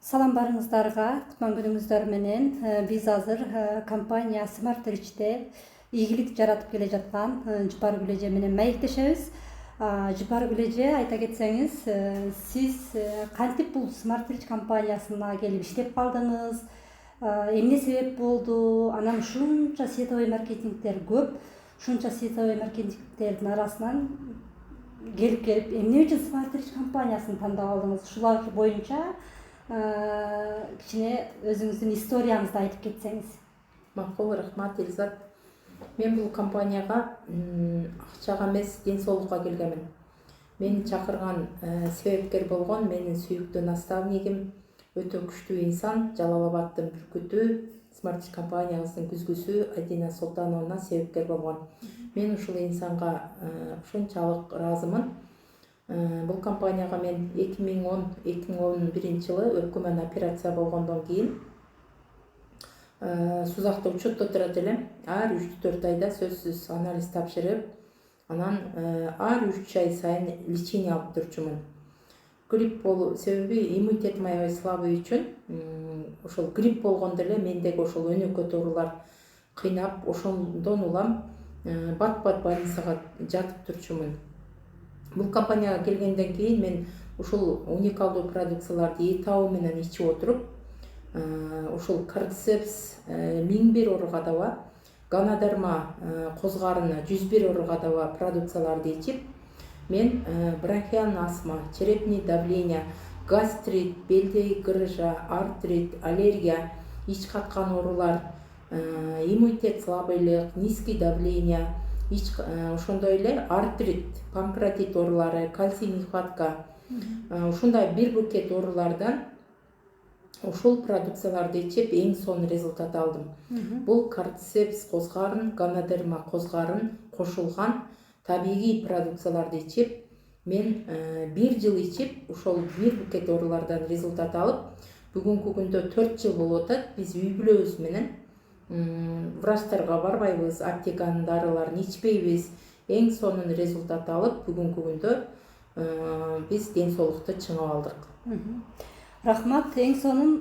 Салам барыңыздарга, кутман күнүңүздөр менен. Биз азыр компания Smart Rich'те ийгилик жаратып келе жаткан Жыпар Гүлэже менен маектешебиз. Жыпар Гүлэже, айта кетсеңиз, сиз кантип бул Smart Rich компаниясына келип иштеп калдыңыз? Эмне себеп болду? Анан ушунча сетевой маркетингдер көп, ушунча сетевой маркетингдердин арасынан келип эмне үчүн Smart Rich компаниясын тандап алдыңыз? Ушулар боюнча кичине өзүңүздүн историяңызды айтып кетсеңиз. Макул, рахмат, Элизат. Мен бул компанияга акчага эмес, ден соолукка келгенмин. Мени чакырган себепкер болгон менин сүйүктүү наставнигим, өтө күчтүү инсан, Жалал Абадтын бүркүтү, Smart Rich компаниябыздын күзгүсү Адина Султановна себепкер болгон. Мен ушул инсанга ушунчалык ыраазымын. Бул компанияга мен 2011 жылы өпкөмөн операция болгондон кийин сузакта учетто турат элем. Ар 3-4 айда сөзсүз анализ тапшырып, анан ар 3 ай сайын лечение алып турчумун. Грипп болуу себеби иммунитетим аябай слабый үчүн, ошол грипп болгондо эле мендеги ошол өнөкөт оорулар кыйнап, ошондон улам бат-бат больницага жатып турчумун. Бул компанияга келгенден кийин мен ушул уникалдуу продукцияларды этабы менен ичип отуруп, ушул Cordyceps 1001 ооруга даба, Ganoderma козгарын 101 ооруга даба продукцияларды ичип, мен бронхиальный астма, черепный давление, гастрит, белдеги грыжа, артрит, аллергия, ич каткан оорулар, иммунитет слабыйлык, низкий давление, ошондой эле артрит, панкреатит оорулары, кальций нехватка, ушундай бир букет оорулардан ушул продукцияларды ичип эң сонун результат алдым. Бул Cordyceps козгарын, Ganoderma козгарын кошулган табигый продукцияларды ичип, мен 1 жыл ичип, ошол бир букет оорулардан результат алып, бүгүнкү күндө 4 жыл болуп атат. Биз үй бүлөбүз менен врачтарга барбайбыз, аптеканын дарыларын ичпейбиз. Эң сонун результат алып, бүгүнкү күндө биз ден соолукту чыңап алдык. Рахмат, эң сонун